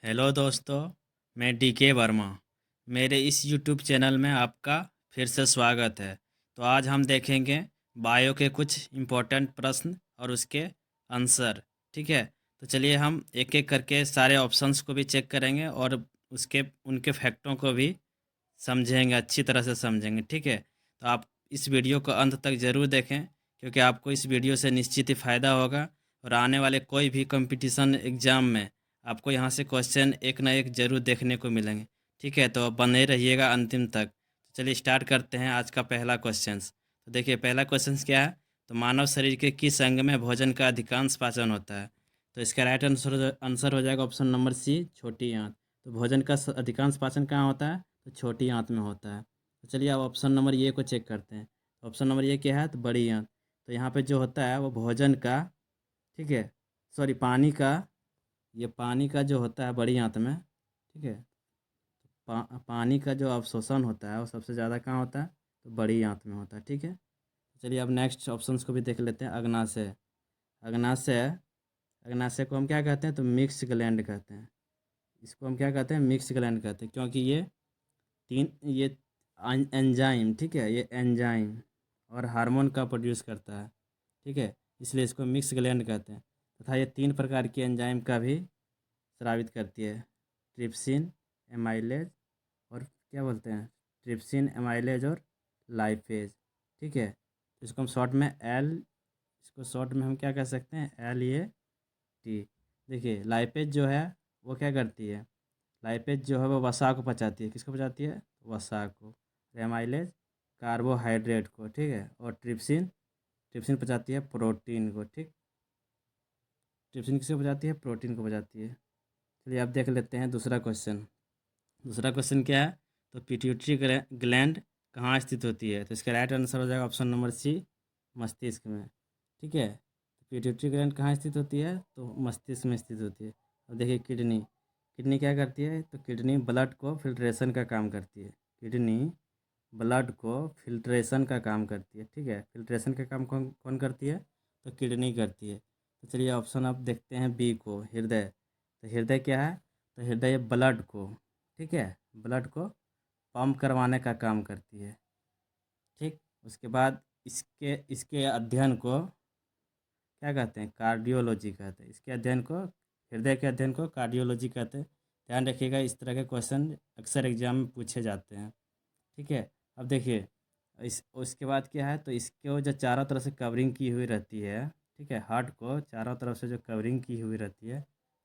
Hello दोस्तों, मैं DK Verma. मेरे इस यूट्यूब चैनल में आपका फिर से स्वागत है। तो आज हम देखेंगे बायो के कुछ इम्पोर्टेंट प्रश्न और उसके आंसर। ठीक है, तो चलिए हम एक एक करके सारे ऑप्शंस को भी चेक करेंगे और उसके उनके फैक्टों को भी समझेंगे, अच्छी तरह से समझेंगे। ठीक है, तो आप इस वीडियो को अंत तक ज़रूर देखें, क्योंकि आपको इस वीडियो से निश्चित ही फ़ायदा होगा और आने वाले कोई भी कंपटीशन एग्ज़ाम में आपको यहाँ से क्वेश्चन एक ना एक ज़रूर देखने को मिलेंगे। ठीक है, तो बने रहिएगा अंतिम तक। तो चलिए स्टार्ट करते हैं आज का पहला क्वेश्चन। तो देखिए पहला क्वेश्चन क्या है। तो मानव शरीर के किस अंग में भोजन का अधिकांश पाचन होता है। तो इसका राइट आंसर आंसर हो जाएगा ऑप्शन नंबर सी, छोटी आंत। तो भोजन का अधिकांश पाचन कहाँ होता है, तो छोटी आंत में होता है। तो चलिए अब ऑप्शन नंबर ए को चेक करते हैं। ऑप्शन नंबर ए क्या है, तो बड़ी आंत। तो यहाँ पे जो होता है वो भोजन का, ठीक है, सॉरी पानी का, ये पानी का जो होता है बड़ी आंत में, ठीक है, पानी का जो अवशोषण होता है वो सबसे ज़्यादा कहाँ होता है, तो बड़ी आंत में होता है। ठीक है, चलिए अब नेक्स्ट ऑप्शंस को भी देख लेते हैं। अग्नाशय। अग्नाशय, अग्नाशय को हम क्या कहते हैं, तो मिक्स ग्लैंड कहते हैं। इसको हम क्या कहते हैं, मिक्स ग्लैंड कहते हैं, क्योंकि ये एंजाइम, ठीक है, ये एंजाइम और हार्मोन का प्रोड्यूस करता है। ठीक है, इसलिए इसको मिक्स ग्लैंड कहते हैं। तथा ये 3 प्रकार की एंजाइम का भी स्रावित करती है। ट्रिप्सिन, एमाइलेज और क्या बोलते हैं, ट्रिप्सिन, एमाइलेज और लाइपेज। ठीक है, तो इसको हम शॉर्ट में एल, इसको शॉर्ट में हम क्या कह सकते हैं, एल ए टी। देखिए लाइपेज जो है वो क्या करती है, लाइपेज जो है वो वसा को पचाती है। किसको पचाती है, वसा को। एमाइलेज कार्बोहाइड्रेट को, ठीक है, और ट्रिप्सिन, ट्रिप्सिन पचाती है प्रोटीन को। ठीक, ट्रिप्सिन किसको पचाती है, प्रोटीन को पचाती है। चलिए अब देख लेते हैं दूसरा क्वेश्चन। दूसरा क्वेश्चन क्या है, तो पिट्यूटरी ग्लैंड कहाँ स्थित होती है। तो इसका राइट आंसर हो जाएगा ऑप्शन नंबर सी, मस्तिष्क में। ठीक है, तो पिट्यूटरी ग्लैंड कहाँ स्थित होती है, तो मस्तिष्क में स्थित होती है। अब देखिए किडनी, किडनी क्या करती है, तो किडनी ब्लड को फिल्ट्रेशन का काम करती है। किडनी ब्लड को फिल्ट्रेशन का काम करती है। ठीक है, फिल्ट्रेशन का काम कौन कौन करती है, तो किडनी करती है। तो चलिए ऑप्शन अब देखते हैं बी को, हृदय। तो हृदय क्या है, तो हृदय ब्लड को, ठीक है, ब्लड को पंप करवाने का काम करती है। ठीक, उसके बाद इसके इसके अध्ययन को क्या कहते हैं, कार्डियोलॉजी कहते हैं। इसके अध्ययन को, हृदय के अध्ययन को कार्डियोलॉजी कहते हैं। ध्यान रखिएगा, इस तरह के क्वेश्चन अक्सर एग्जाम में पूछे जाते हैं। ठीक है, अब देखिए इस उसके बाद क्या है, तो इसको जो चारों तरफ से कवरिंग की हुई रहती है, ठीक है, हार्ट को चारों तरफ से जो कवरिंग की हुई रहती है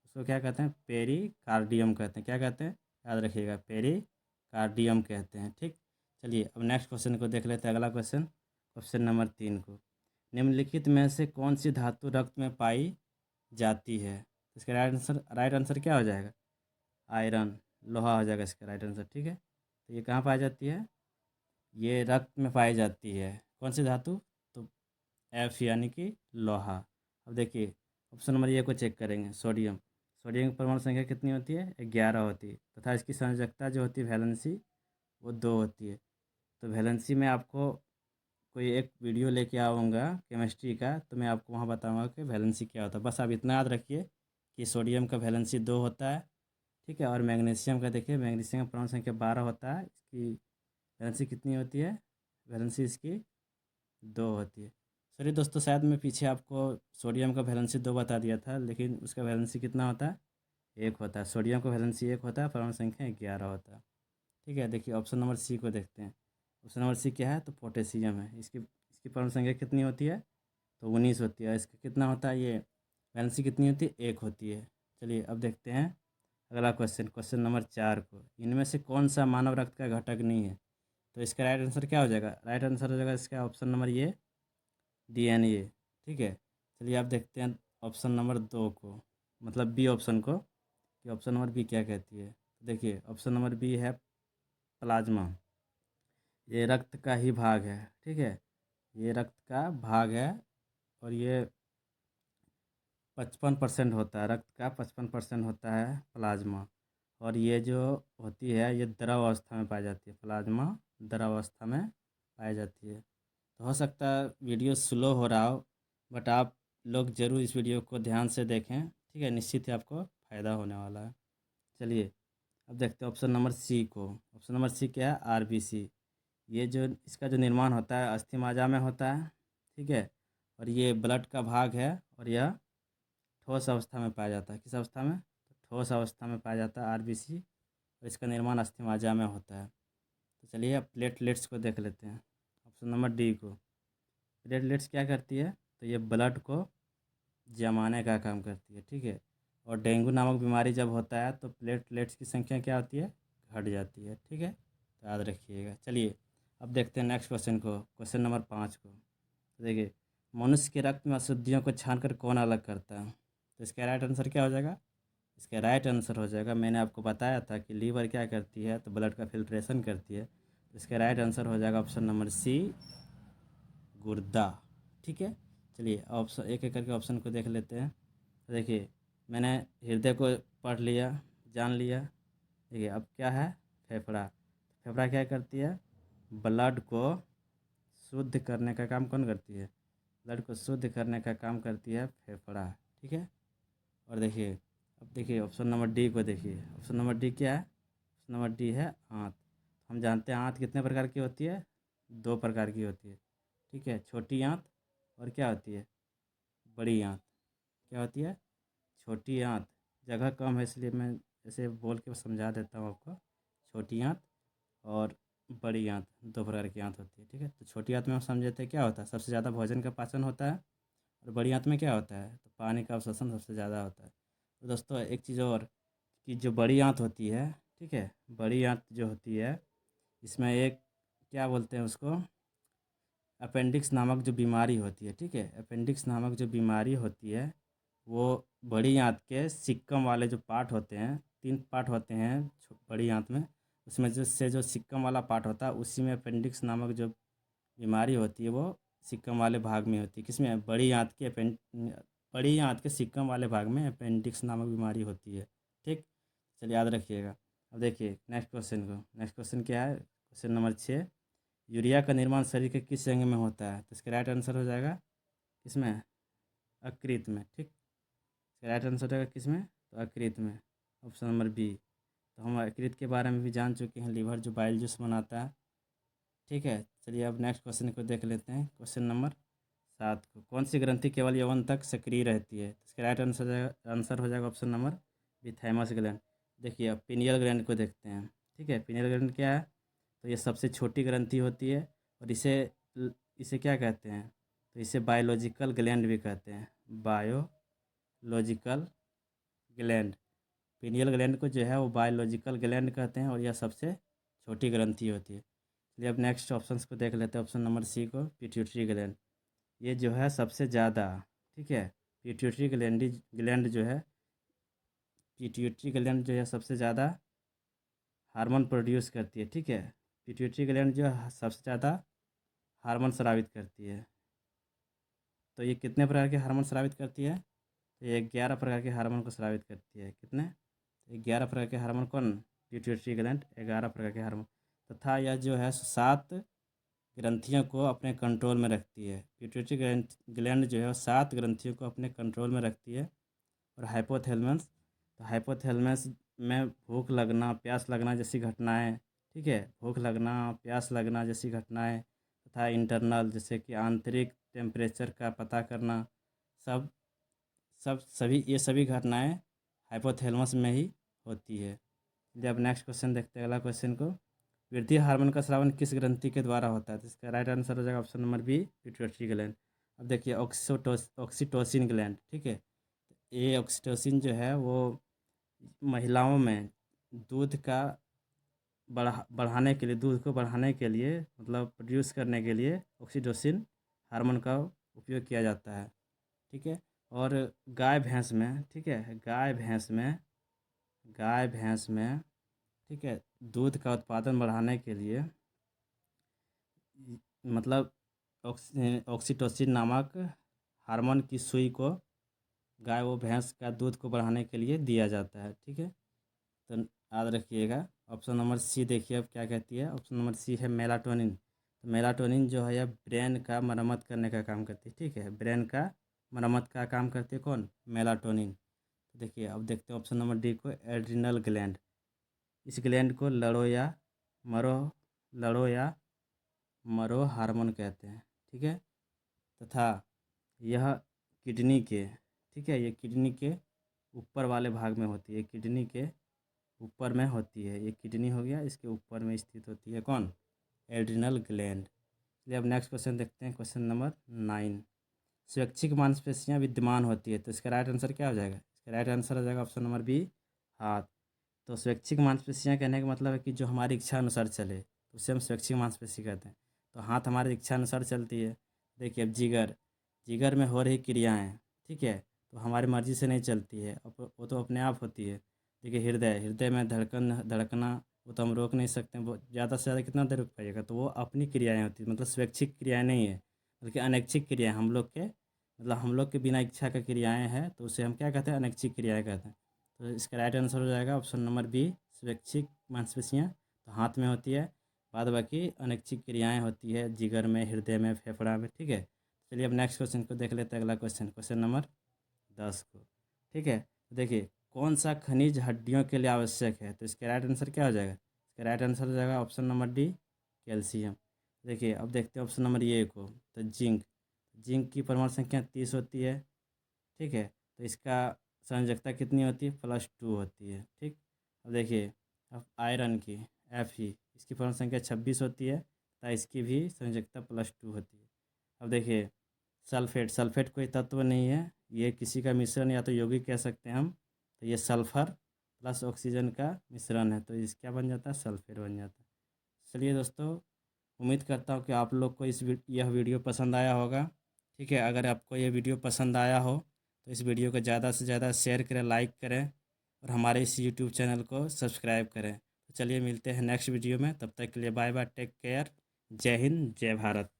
उसको क्या कहते हैं, पेरिकार्डियम कहते हैं। क्या कहते हैं, याद रखिएगा, पेरिकार्डियम कहते हैं। ठीक, चलिए अब नेक्स्ट क्वेश्चन को देख लेते हैं। अगला क्वेश्चन, क्वेश्चन नंबर 3 को, निम्नलिखित में से कौन सी धातु रक्त में पाई जाती है। तो इसका राइट आंसर क्या हो जाएगा, आयरन, लोहा हो जाएगा इसका राइट आंसर। ठीक है, तो ये कहाँ पाई जाती है, ये रक्त में पाई जाती है। कौन सी धातु, तो एफ यानी कि लोहा। अब देखिए ऑप्शन नंबर ए को चेक करेंगे, सोडियम। सोडियम की परमाणु संख्या कितनी होती है, 11 होती है, तथा इसकी संयोजकता जो होती है वैलेंसी, वो 2 होती है। तो वैलेंसी में आपको कोई एक वीडियो लेके आऊँगा केमिस्ट्री का, तो मैं आपको वहाँ बताऊँगा कि वैलेंसी क्या होता है। बस आप इतना याद रखिए कि सोडियम का वैलेंसी 2 होता है। ठीक है, और मैग्नीशियम का देखिए, मैग्नीशियम का परमाणु संख्या 12 होता है। इसकी वैलेंसी कितनी होती है, वैलेंसी इसकी 2 होती है। सॉरी दोस्तों, शायद मैं पीछे आपको सोडियम का वैलेंसी 2 बता दिया था, लेकिन उसका वैलेंसी कितना होता है, 1 होता है। सोडियम का वैलेंसी 1 होता है, परमाणु संख्या 11 होता है। ठीक है, देखिए ऑप्शन नंबर सी को देखते हैं। ऑप्शन नंबर सी क्या है, तो पोटेशियम है। इसकी इसकी परमाणु संख्या कितनी होती है, तो 19 होती है। इसका कितना होता है, ये वैलेंसी कितनी होती है, 1 होती है। चलिए अब देखते हैं अगला क्वेश्चन, क्वेश्चन नंबर 4 को, इनमें से कौन सा मानव रक्त का घटक नहीं है। तो इसका राइट आंसर क्या हो जाएगा, राइट आंसर हो जाएगा इसका ऑप्शन नंबर ये, डीएनए। ठीक है, चलिए आप देखते हैं ऑप्शन नंबर 2 को, मतलब बी ऑप्शन को, कि ऑप्शन नंबर बी क्या कहती है। तो देखिए ऑप्शन नंबर बी है प्लाज्मा। ये रक्त का ही भाग है। ठीक है, ये रक्त का भाग है और ये 55% होता है, रक्त का 55% होता है प्लाज्मा। और ये जो होती है ये द्रव अवस्था में पाई जाती है, प्लाज्मा द्रव अवस्था में पाई जाती है। तो हो सकता है वीडियो स्लो हो रहा हो, बट आप लोग ज़रूर इस वीडियो को ध्यान से देखें। ठीक है, निश्चित ही आपको फ़ायदा होने वाला है। चलिए अब देखते हैं ऑप्शन नंबर सी को। ऑप्शन नंबर सी क्या है? आरबीसी। ये जो इसका जो निर्माण होता है अस्थि मज्जा में होता है, ठीक है। और ये ब्लड का भाग है और यह ठोस अवस्था में पाया जाता है। किस अवस्था में? तो ठोस अवस्था में पाया जाता है आरबीसी, और इसका निर्माण अस्थि मज्जा में होता है। तो चलिए अब प्लेटलेट्स को देख लेते हैं। ऑप्शन नंबर डी को। प्लेटलेट्स क्या करती है? तो ये ब्लड को जमाने का काम करती है, ठीक है। और डेंगू नामक बीमारी जब होता है तो प्लेटलेट्स की संख्या क्या होती है? घट जाती है, ठीक है। तो याद रखिएगा। चलिए अब देखते हैं नेक्स्ट क्वेश्चन को, क्वेश्चन नंबर 5 को। तो देखिए, मनुष्य के रक्त में अशुद्धियों को छानकर कौन अलग करता है? तो इसका राइट आंसर क्या हो जाएगा? इसका राइट आंसर हो जाएगा, मैंने आपको बताया था कि लीवर क्या करती है, तो ब्लड का फिल्ट्रेशन करती है। तो इसका राइट आंसर हो जाएगा ऑप्शन नंबर सी, गुर्दा, ठीक है। चलिए ऑप्शन एक एक करके ऑप्शन को देख लेते हैं। तो देखिए, मैंने हृदय को पढ़ लिया, जान लिया। देखिए अब क्या है? फेफड़ा। फेफड़ा क्या करती है? ब्लड को शुद्ध करने का काम कौन करती है? ब्लड को शुद्ध करने का काम करती है फेफड़ा, ठीक है। और देखिए अब देखिए ऑप्शन नंबर डी को देखिए। ऑप्शन नंबर डी क्या है? ऑप्शन नंबर डी है आंत। हम जानते हैं आंत कितने प्रकार की होती है? 2 प्रकार की होती है, ठीक है। छोटी आंत और क्या होती है? बड़ी आंत। क्या होती है? छोटी आंत। जगह कम है इसलिए मैं ऐसे बोल के समझा देता हूँ आपको। छोटी आंत और बड़ी आंत, 2 प्रकार की आंत होती है, ठीक है। तो छोटी आंत में हम समझे थे क्या होता है? सबसे ज़्यादा भोजन का पाचन होता है। और बड़ी आंत में क्या होता है? तो पानी का अवशोषण सबसे ज़्यादा होता है। तो दोस्तों एक चीज़ और, कि जो बड़ी आंत होती है, ठीक है, बड़ी आंत जो होती है, इसमें एक क्या बोलते हैं उसको, अपेंडिक्स नामक जो बीमारी होती है, ठीक है। अपेंडिक्स नामक जो बीमारी होती है वो बड़ी आंत के सिक्कम वाले जो पार्ट होते हैं, 3 पार्ट होते हैं बड़ी आंत में, उसमें जो सिक्कम वाला पार्ट होता है उसी में अपेंडिक्स नामक जो बीमारी होती है वो सिक्कम वाले भाग में होती है। किसमें? बड़ी आंत के सिक्कम वाले भाग में अपेंडिक्स नामक बीमारी होती है, ठीक। चलिए याद रखिएगा। अब देखिए नेक्स्ट क्वेश्चन को। नेक्स्ट क्वेश्चन क्या है? Question number 6। यूरिया का निर्माण शरीर के किस अंग में होता है? तो इसका राइट आंसर हो जाएगा किसमें? यकृत में, ठीक। इसका राइट आंसर हो जाएगा किसमें? तो यकृत में, ऑप्शन नंबर बी। तो हम यकृत के बारे में भी जान चुके हैं, लीवर जो बाइल जूस बनाता है, ठीक है। चलिए अब नेक्स्ट क्वेश्चन को देख लेते हैं। क्वेश्चन नंबर 7 को। कौन सी ग्रंथि केवल यौवन तक सक्रिय रहती है? तो इसका राइट आंसर हो जाएगा option number B, thymus gland. देखिए अब पीनियल ग्लैंड को देखते हैं, ठीक है। पीनियल ग्लैंड क्या है? तो ये सबसे छोटी ग्रंथि होती है और इसे क्या कहते हैं? तो इसे बायोलॉजिकल ग्लैंड भी कहते हैं, बायोलॉजिकल ग्लैंड। पीनियल ग्लैंड को जो है वो बायोलॉजिकल ग्लैंड कहते हैं और यह सबसे छोटी ग्रंथि होती है। चलिए अब नेक्स्ट ऑप्शंस को देख लेते हैं। ऑप्शन नंबर सी को, पिट्यूटरी ग्लैंड। ये जो है सबसे ज़्यादा, ठीक है, पिट्यूटरी ग्लैंड जो है, पिट्यूटरी ग्लैंड जो है सबसे ज़्यादा हार्मोन प्रोड्यूस करती है, ठीक है। पिट्यूटरी ग्लैंड जो है सबसे ज़्यादा हार्मोन स्रावित करती है। तो ये कितने प्रकार के हार्मोन स्रावित करती है? तो ये 11 प्रकार के हार्मोन को स्रावित करती है। कितने? 11 प्रकार के हार्मोन। कौन? पिट्यूटरी ग्लैंड 11 प्रकार के हार्मोन। तथा यह जो है 7 ग्रंथियों को अपने कंट्रोल में रखती है। पिट्यूटरी ग्लैंड जो है 7 ग्रंथियों को अपने कंट्रोल में रखती है। और हाइपोथैलेमस, तो हाइपोथैलेमस में भूख लगना, प्यास लगना जैसी घटनाएं, ठीक है, भूख लगना, प्यास लगना जैसी घटनाएं, तथा इंटरनल जैसे कि आंतरिक टेम्परेचर का पता करना, सब सब सभी ये सभी घटनाएं हाइपोथैलेमस में ही होती है। चलिए अब नेक्स्ट क्वेश्चन देखते हैं, अगला क्वेश्चन को। वृद्धि हार्मोन का स्रावन किस ग्रंथि के द्वारा होता है? तो इसका राइट आंसर हो जाएगा option number B, pituitary gland. अब देखिए ऑक्सीटोसिन ग्लैंड, ठीक है। ये ऑक्सीटोसिन जो है वो महिलाओं में दूध का बढ़ाने के लिए, दूध को बढ़ाने के लिए, मतलब प्रोड्यूस करने के लिए ऑक्सीटोसिन हार्मोन का उपयोग किया जाता है, ठीक है। और गाय भैंस में, ठीक है, गाय भैंस में, ठीक है, दूध का उत्पादन बढ़ाने के लिए मतलब ऑक्सीटोसिन नामक हार्मोन की सुई को गाय व भैंस का दूध को बढ़ाने के लिए दिया जाता है, ठीक है। तो याद रखिएगा। ऑप्शन नंबर सी देखिए अब क्या कहती है। ऑप्शन नंबर सी है मेलाटोनिन। तो मेलाटोनिन जो है यह ब्रेन का मरम्मत करने का काम करती है, ठीक है। ब्रेन का मरम्मत का काम करती है कौन? मेलाटोनिन। देखिए अब देखते हैं ऑप्शन नंबर डी को, एड्रिनल ग्लैंड। इस ग्लैंड को मरो लड़ो या मरो हार्मोन कहते हैं, ठीक है। तथा यह किडनी के, ठीक है, ये किडनी के ऊपर वाले भाग में होती है, किडनी के ऊपर में होती है, ये किडनी हो गया, इसके ऊपर में स्थित होती है कौन, एड्रिनल ग्लैंड। चलिए अब नेक्स्ट क्वेश्चन देखते हैं, क्वेश्चन नंबर 9। स्वैच्छिक मांसपेशियां विद्यमान होती है, तो इसका राइट आंसर क्या हो जाएगा, इसका राइट आंसर हो जाएगा ऑप्शन नंबर बी, हाथ। तो स्वैच्छिक मांसपेशियां कहने का मतलब है कि जो हमारी इच्छा अनुसार चले, तो उसे हम स्वैच्छिक मांसपेशी कहते हैं। तो हाथ हमारी इच्छा अनुसार चलती है। देखिए अब जिगर, जिगर में हो रही क्रियाएं, ठीक है, तो हमारी मर्जी से नहीं चलती है, वो तो अपने आप होती है। देखिए हृदय, हृदय में धड़कना वो तो हम रोक नहीं सकते हैं, वो ज़्यादा से ज़्यादा कितना देर रुक पाइएगा, तो वो अपनी क्रियाएं होती है, मतलब स्वैच्छिक क्रियाएं नहीं है, बल्कि अनैच्छिक क्रियाएं हम लोग के, मतलब हम लोग के बिना इच्छा का क्रियाएं हैं, तो उसे हम क्या कहते हैं, अनैच्छिक क्रियाएं कहते हैं। तो इसका राइट आंसर हो जाएगा ऑप्शन नंबर बी, स्वैच्छिक मांसपेशियाँ तो हाथ में होती है, बाद बाकी अनैच्छिक क्रियाएं होती है जिगर में, हृदय में, फेफड़ा में, ठीक है। चलिए अब नेक्स्ट क्वेश्चन को देख लेते हैं, अगला क्वेश्चन, क्वेश्चन नंबर 10 को, ठीक है। तो देखिए कौन सा खनिज हड्डियों के लिए आवश्यक है, तो इसका राइट आंसर क्या हो जाएगा, इसका राइट आंसर हो जाएगा ऑप्शन नंबर डी, कैल्शियम। देखिए अब देखते हैं ऑप्शन नंबर ए को, तो जिंक, जिंक की परमाणु संख्या 30 होती है, ठीक है। तो इसका संयोजकता कितनी होती है, +2 होती है, ठीक। अब देखिए अब आयरन की, Fe, इसकी परमाणु संख्या 26 होती है, तथा इसकी भी संयोजकता +2 होती है। अब देखिए सल्फेट, सल्फेट कोई तत्व नहीं है, ये किसी का मिश्रण या तो यौगिक कह सकते हैं हम, तो ये सल्फर प्लस ऑक्सीजन का मिश्रण है, तो इस क्या बन जाता है, सल्फेट बन जाता है। चलिए दोस्तों, उम्मीद करता हूँ कि आप लोग को यह वीडियो पसंद आया होगा, ठीक है। अगर आपको यह वीडियो पसंद आया हो तो इस वीडियो को ज़्यादा से ज़्यादा शेयर करें, लाइक करें, और हमारे इस यूट्यूब चैनल को सब्सक्राइब करें। तो चलिए मिलते हैं नेक्स्ट वीडियो में, तब तक के लिए बाय बाय, टेक केयर, जय हिंद, जय भारत।